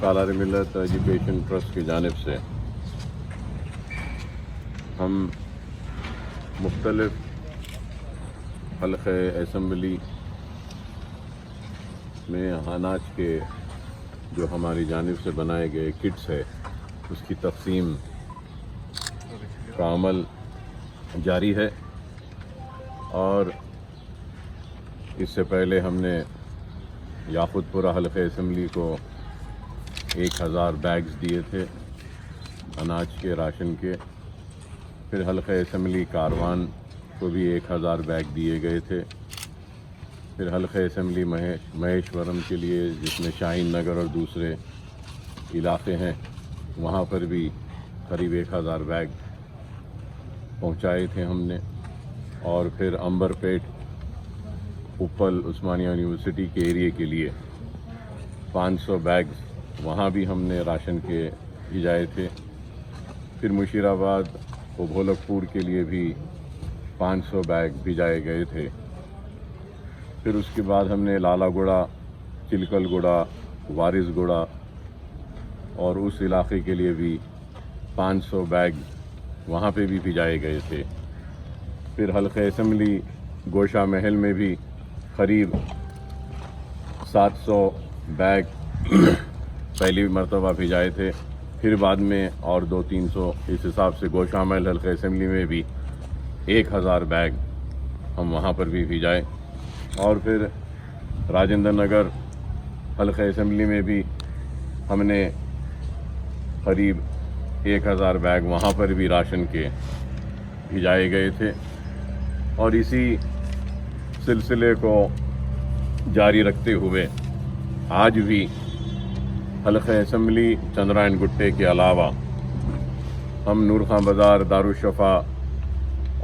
سالار ملت education trust کی جانب سے ہم مختلف حلقہ اسمبلی میں اناج کے جو ہماری جانب سے بنائے گئے کٹس ہے اس کی تقسیم کا عمل جاری ہے، اور اس سے پہلے ہم نے یاقوت پورہ حلقہ اسمبلی کو 1000 بیگز دیے تھے اناج کے، راشن کے۔ پھر حلقہ اسمبلی کاروان کو بھی 1000 بیگ دیے گئے تھے۔ پھر حلقہ اسمبلی مہیشورم کے لیے، جس میں شاہین نگر اور دوسرے علاقے ہیں، وہاں پر بھی قریب 1000 بیگ پہنچائے تھے ہم نے۔ اور پھر امبر پیٹ اپل عثمانیہ یونیورسٹی کے ایریے کے لیے 500 بیگز وہاں بھی ہم نے راشن کے بھیجائے تھے۔ پھر مشیر آباد و بھولک پور کے لیے بھی 500 بیگ بھیجائے گئے تھے۔ پھر اس کے بعد ہم نے لالا گڑھا، چلکل گڑھا، وارث گڑھا اور اس علاقے کے لیے بھی 500 بیگ وہاں پہ بھی بھیجائے گئے تھے۔ پھر حلقہ اسمبلی گوشہ محل میں بھی قریب 700 بیگ پہلی مرتبہ بھیجائے تھے۔ پھر بعد میں اور 200-300 اس حساب سے گوشہ محل حلقہ اسمبلی میں بھی 1000 بیگ ہم وہاں پر بھی بھیجائے۔ اور پھر راجندر نگر حلقہ اسمبلی میں بھی ہم نے قریب 1000 بیگ وہاں پر بھی راشن کے بھیجائے گئے تھے۔ اور اسی سلسلے کو جاری رکھتے ہوئے آج بھی حلقہ اسمبلی چندرائن گٹے کے علاوہ ہم نور خان بازار، دارالشفا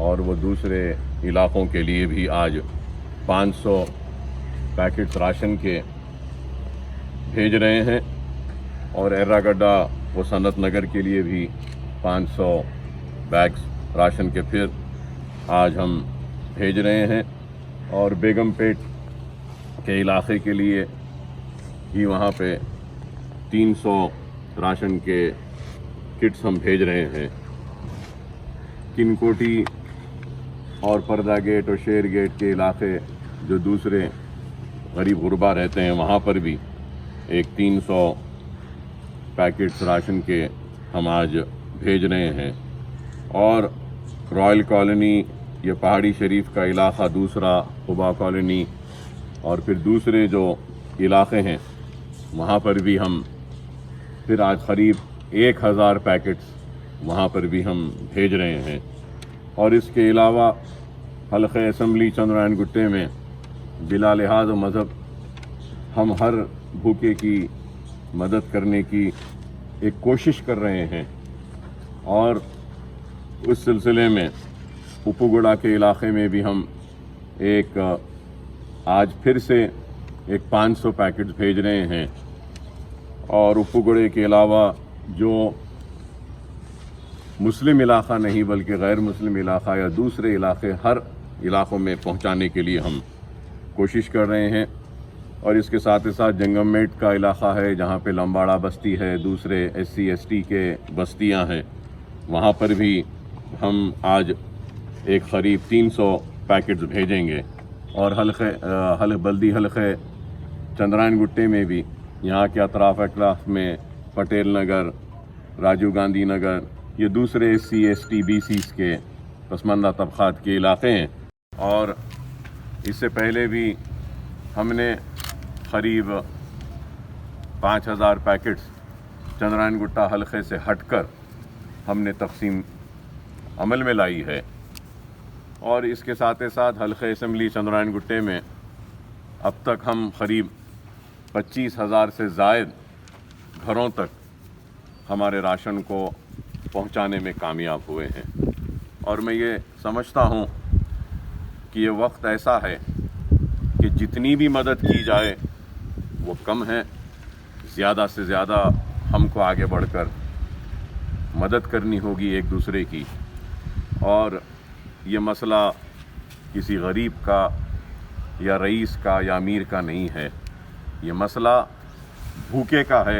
اور وہ دوسرے علاقوں کے لیے بھی آج 500 پیکٹس راشن کے بھیج رہے ہیں، اور ایرا گڈھا و صنعت نگر کے لیے بھی 500 بیگز راشن کے پھر آج ہم بھیج رہے ہیں۔ اور بیگم پیٹ کے علاقے کے لیے ہی وہاں پہ 300 راشن کے کٹس ہم بھیج رہے ہیں۔ کنکوٹی اور پردہ گیٹ اور شیر گیٹ کے علاقے جو دوسرے غریب غربا رہتے ہیں، وہاں پر بھی 300 پیکٹس راشن کے ہم آج بھیج رہے ہیں۔ اور رائل کالونی، یہ پہاڑی شریف کا علاقہ دوسرا، قبا کالونی اور پھر دوسرے جو علاقے ہیں، وہاں پر بھی ہم پھر آج قریب 1000 پیکٹس وہاں پر بھی ہم بھیج رہے ہیں۔ اور اس کے علاوہ حلقہ اسمبلی چندرائن گٹے میں بلا لحاظ و مذہب ہم ہر بھوکے کی مدد کرنے کی ایک کوشش کر رہے ہیں۔ اور اس سلسلے میں اپو گڑھا کے علاقے میں بھی ہم آج پھر سے 500 پیکٹس بھیج رہے ہیں۔ اور اپو گڑھے کے علاوہ جو مسلم علاقہ نہیں بلکہ غیر مسلم علاقہ یا دوسرے علاقے، ہر علاقوں میں پہنچانے کے لیے ہم کوشش کر رہے ہیں۔ اور اس کے ساتھ جنگم میٹ کا علاقہ ہے، جہاں پہ لمباڑا بستی ہے، دوسرے SC/ST کے بستیاں ہیں، وہاں پر بھی ہم آج قریب 300 پیکٹس بھیجیں گے۔ اور بلدی حلقہ چندرائن گٹے میں بھی یہاں کے اطراف میں پٹیل نگر، راجیو گاندھی نگر، یہ دوسرے SC/ST BCs کے پسماندہ طبقات کے علاقے ہیں۔ اور اس سے پہلے بھی ہم نے قریب 5000 پیکٹس چندرائن گٹا حلقے سے ہٹ کر ہم نے تقسیم عمل میں لائی ہے۔ اور اس کے ساتھ حلقہ اسمبلی چندرائن گٹے میں اب تک ہم قریب 25,000 سے زائد گھروں تک ہمارے راشن کو پہنچانے میں کامیاب ہوئے ہیں۔ اور میں یہ سمجھتا ہوں کہ یہ وقت ایسا ہے کہ جتنی بھی مدد کی جائے وہ کم ہے، زیادہ سے زیادہ ہم کو آگے بڑھ کر مدد کرنی ہوگی ایک دوسرے کی۔ اور یہ مسئلہ کسی غریب کا یا رئیس کا یا امیر کا نہیں ہے، یہ مسئلہ بھوکے کا ہے،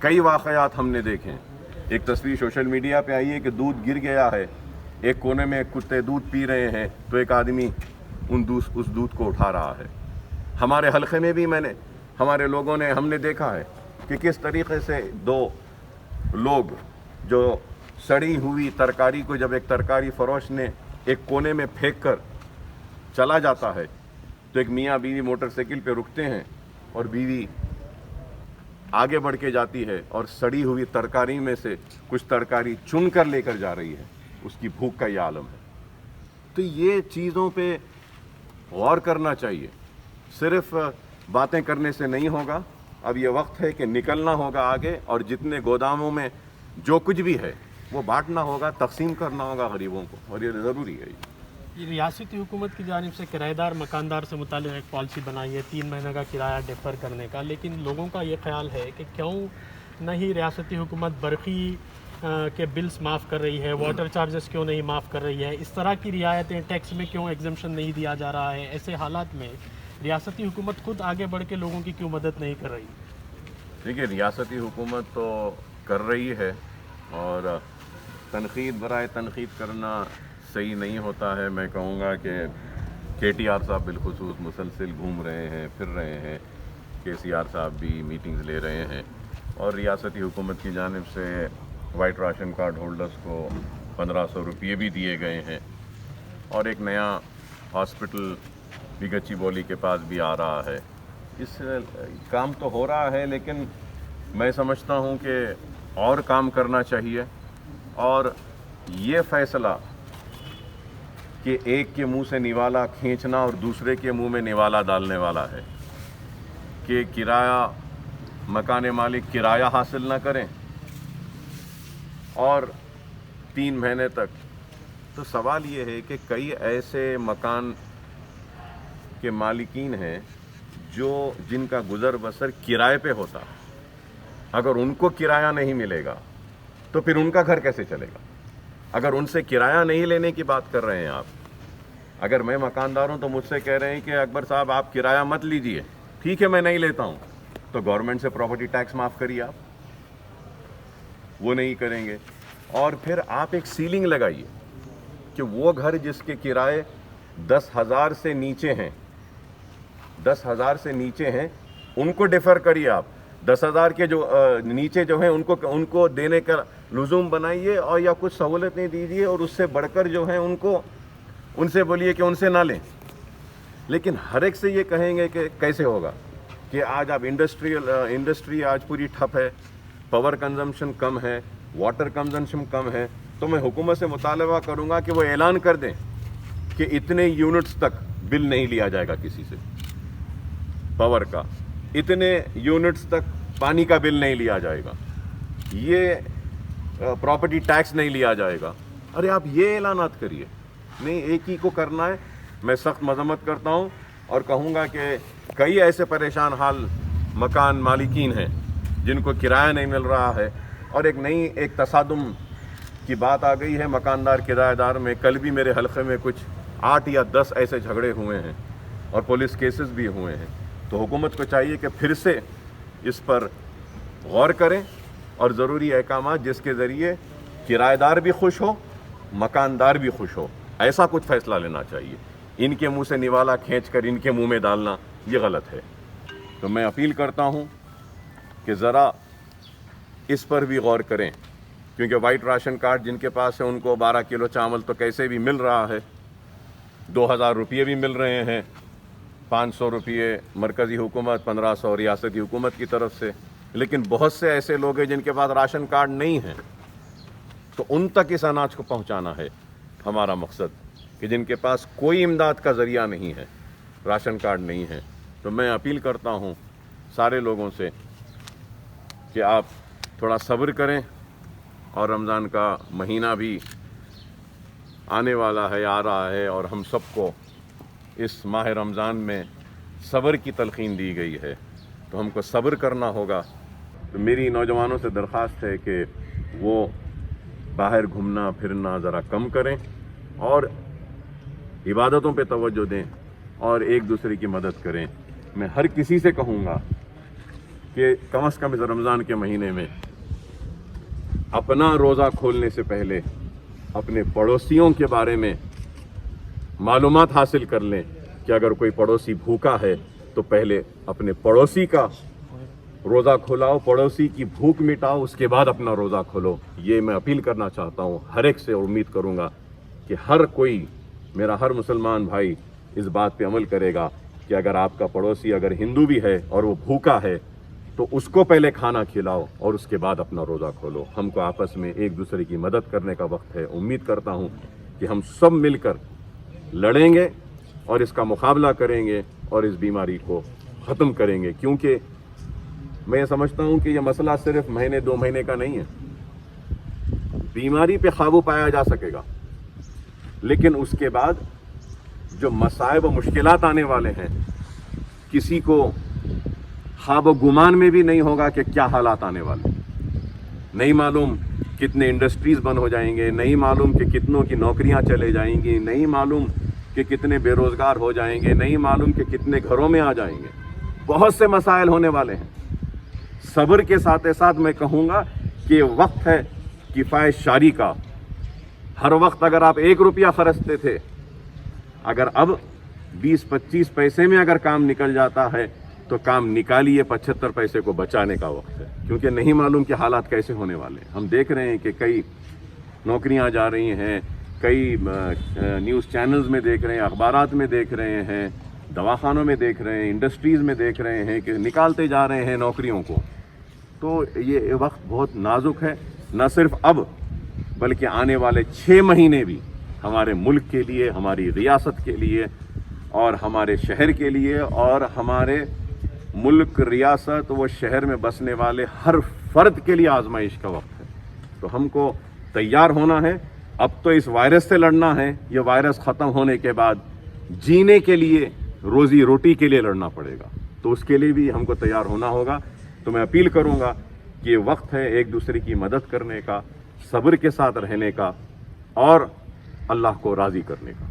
کئی واقعات ہم نے دیکھے ہیں. ایک تصویر سوشل میڈیا پہ آئی ہے کہ دودھ گر گیا ہے, ایک کونے میں کتے دودھ پی رہے ہیں تو ایک آدمی اس دودھ کو اٹھا رہا ہے. ہمارے حلقے میں بھی ہمارے لوگوں نے ہم نے دیکھا ہے کہ کس طریقے سے دو لوگ جو سڑی ہوئی ترکاری کو جب ایک ترکاری فروش نے ایک کونے میں پھینک کر چلا جاتا ہے تو ایک میاں بیوی موٹر سائیکل پہ رکتے ہیں اور بیوی آگے بڑھ کے جاتی ہے اور سڑی ہوئی ترکاری میں سے کچھ ترکاری چن کر لے کر جا رہی ہے. اس کی بھوک کا یہ عالم ہے. تو یہ چیزوں پہ غور کرنا چاہیے. صرف باتیں کرنے سے نہیں ہوگا. اب یہ وقت ہے کہ نکلنا ہوگا آگے اور جتنے گوداموں میں جو کچھ بھی ہے وہ بانٹنا ہوگا, تقسیم کرنا ہوگا غریبوں کو, اور یہ ضروری ہے. یہ ریاستی حکومت کی جانب سے کرایہ دار مکاندار سے متعلق ایک پالیسی بنائی ہے 3 مہینے کا کرایہ ڈیفر کرنے کا, لیکن لوگوں کا یہ خیال ہے کہ کیوں نہیں ریاستی حکومت برقی کے بلز معاف کر رہی ہے, واٹر چارجز کیوں نہیں معاف کر رہی ہے, اس طرح کی رعایتیں ٹیکس میں کیوں ایگزمپشن نہیں دیا جا رہا ہے. ایسے حالات میں ریاستی حکومت خود آگے بڑھ کے لوگوں کی کیوں مدد نہیں کر رہی؟ دیکھیے, ریاستی حکومت تو کر رہی ہے اور تنقید برائے تنقید کرنا صحیح نہیں ہوتا ہے. میں کہوں گا کہ KTR صاحب بالخصوص مسلسل گھوم رہے ہیں, پھر رہے ہیں. KCR صاحب بھی میٹنگز لے رہے ہیں اور ریاستی حکومت کی جانب سے وائٹ راشن کارڈ ہولڈرز کو 1500 روپیے بھی دیے گئے ہیں. اور ایک نیا ہاسپٹل بھی گچی بولی کے پاس بھی آ رہا ہے. اس کام تو ہو رہا ہے, لیکن میں سمجھتا ہوں کہ اور کام کرنا چاہیے. اور یہ فیصلہ کہ ایک کے منہ سے نوالا کھینچنا اور دوسرے کے منہ میں نوالا ڈالنے والا ہے کہ کرایہ مکان مالک کرایہ حاصل نہ کریں اور 3 مہینے تک. تو سوال یہ ہے کہ کئی ایسے مکان کے مالکین ہیں جن کا گزر بسر کرائے پہ ہوتا ہے. اگر ان کو کرایہ نہیں ملے گا تو پھر ان کا گھر کیسے چلے گا؟ اگر ان سے کرایہ نہیں لینے کی بات کر رہے ہیں آپ, اگر میں مکاندار ہوں تو مجھ سے کہہ رہے ہیں کہ اکبر صاحب آپ کرایہ مت لیجئے, ٹھیک ہے میں نہیں لیتا ہوں, تو گورنمنٹ سے پراپرٹی ٹیکس معاف کریے. آپ وہ نہیں کریں گے اور پھر آپ ایک سیلنگ لگائیے کہ وہ گھر جس کے کرائے 10,000 سے نیچے ہیں 10,000 سے نیچے ہیں ان کو ڈیفر کریے. آپ 10,000 کے جو نیچے جو ہیں ان کو دینے کا لزوم بنائیے اور یا کچھ سہولتیں دیجیے, اور اس سے بڑھ کر جو ہیں ان سے بولیے کہ ان سے نہ لیں. لیکن ہر ایک سے یہ کہیں گے کہ کیسے ہوگا کہ آج آپ انڈسٹری آج پوری ٹھپ ہے, پاور کنزمپشن کم ہے, واٹر کنزمپشن کم ہے. تو میں حکومت سے مطالبہ کروں گا کہ وہ اعلان کر دیں کہ اتنے یونٹس تک بل نہیں لیا جائے گا کسی سے پاور کا, اتنے یونٹس تک پانی کا بل نہیں لیا جائے گا, یہ پراپرٹی ٹیکس نہیں لیا جائے گا. ارے آپ یہ اعلانات کریے, نہیں ایک ہی کو کرنا ہے. میں سخت مذمت کرتا ہوں اور کہوں گا کہ کئی ایسے پریشان حال مکان مالکین ہیں جن کو کرایہ نہیں مل رہا ہے, اور ایک تصادم کی بات آ گئی ہے مکاندار کرایہ دار میں. کل بھی میرے حلقے میں کچھ 8 یا 10 ایسے جھگڑے ہوئے ہیں اور پولیس کیسز بھی ہوئے ہیں. تو حکومت کو چاہیے کہ پھر سے اس پر غور کریں اور ضروری احکامات جس کے ذریعے کرایہ دار بھی خوش ہو, مکاندار بھی خوش ہو, ایسا کچھ فیصلہ لینا چاہیے. ان کے منہ سے نوالا کھینچ کر ان کے منہ میں ڈالنا یہ غلط ہے. تو میں اپیل کرتا ہوں کہ ذرا اس پر بھی غور کریں, کیونکہ وائٹ راشن کارڈ جن کے پاس ہے ان کو 12 کلو چاول تو کیسے بھی مل رہا ہے, 2,000 روپیے بھی مل رہے ہیں, 500 روپیے مرکزی حکومت, 1500 ریاستی حکومت کی طرف سے. لیکن بہت سے ایسے لوگ ہیں جن کے پاس راشن کارڈ نہیں ہیں, تو ان تک اس اناج کو پہنچانا ہے ہمارا مقصد, کہ جن کے پاس کوئی امداد کا ذریعہ نہیں ہے, راشن کارڈ نہیں ہے. تو میں اپیل کرتا ہوں سارے لوگوں سے کہ آپ تھوڑا صبر کریں, اور رمضان کا مہینہ بھی آنے والا ہے, آ رہا ہے, اور ہم سب کو اس ماہ رمضان میں صبر کی تلقین دی گئی ہے, تو ہم کو صبر کرنا ہوگا. تو میری نوجوانوں سے درخواست ہے کہ وہ باہر گھومنا پھرنا ذرا کم کریں اور عبادتوں پہ توجہ دیں اور ایک دوسرے کی مدد کریں. میں ہر کسی سے کہوں گا کہ کم از کم اس رمضان کے مہینے میں اپنا روزہ کھولنے سے پہلے اپنے پڑوسیوں کے بارے میں معلومات حاصل کر لیں کہ اگر کوئی پڑوسی بھوکا ہے تو پہلے اپنے پڑوسی کا روزہ کھلاؤ، پڑوسی کی بھوک مٹاؤ، اس کے بعد اپنا روزہ کھولو۔ یہ میں اپیل کرنا چاہتا ہوں ہر ایک سے، اور امید کروں گا کہ ہر کوئی، میرا ہر مسلمان بھائی اس بات پہ عمل کرے گا کہ اگر آپ کا پڑوسی اگر ہندو بھی ہے اور وہ بھوکا ہے تو اس کو پہلے کھانا کھلاؤ اور اس کے بعد اپنا روزہ کھولو۔ ہم کو آپس میں ایک دوسرے کی مدد کرنے کا وقت ہے۔ امید کرتا ہوں کہ ہم سب مل کر لڑیں گے اور اس کا مقابلہ کریں گے اور اس بیماری کو ختم کریں گے، کیونکہ میں سمجھتا ہوں کہ یہ مسئلہ صرف مہینے 2 مہینے کا نہیں ہے۔ بیماری پہ قابو پایا جا سکے گا، لیکن اس کے بعد جو مصائب و مشکلات آنے والے ہیں، کسی کو خواب و گمان میں بھی نہیں ہوگا کہ کیا حالات آنے والے ہیں۔ نہیں معلوم کتنے انڈسٹریز بند ہو جائیں گے، نہیں معلوم کہ کتنوں کی نوکریاں چلے جائیں گی، نہیں معلوم کہ کتنے بے روزگار ہو جائیں گے، نہیں معلوم کہ کتنے گھروں میں آ جائیں گے۔ بہت سے مسائل ہونے والے ہیں۔ صبر کے ساتھ ساتھ میں کہوں گا کہ وقت ہے کفایت شاری کا۔ ہر وقت اگر آپ 1 روپیہ خرچتے تھے، اگر اب 20-25 پیسے میں اگر کام نکل جاتا ہے تو کام نکالیے، 75 پیسے کو بچانے کا وقت ہے، کیونکہ نہیں معلوم کہ حالات کیسے ہونے والے ہیں۔ ہم دیکھ رہے ہیں کہ کئی نوکریاں جا رہی ہیں، کئی نیوز چینلز میں دیکھ رہے ہیں، اخبارات میں دیکھ رہے ہیں، دواخانوں میں دیکھ رہے ہیں، انڈسٹریز میں دیکھ رہے ہیں کہ نکالتے جا رہے ہیں نوکریوں کو۔ تو یہ وقت بہت نازک ہے، نہ صرف اب بلکہ آنے والے 6 مہینے بھی ہمارے ملک کے لیے، ہماری ریاست کے لیے اور ہمارے شہر کے لیے اور ہمارے ملک، ریاست و شہر میں بسنے والے ہر فرد کے لیے آزمائش کا وقت ہے۔ تو ہم کو تیار ہونا ہے۔ اب تو اس وائرس سے لڑنا ہے، یہ وائرس ختم ہونے کے بعد جینے کے لیے، روزی روٹی کے لیے لڑنا پڑے گا، تو اس کے لیے بھی ہم کو تیار ہونا ہوگا۔ تو میں اپیل کروں گا کہ یہ وقت ہے ایک دوسرے کی مدد کرنے کا، صبر کے ساتھ رہنے کا اور اللہ کو راضی کرنے کا۔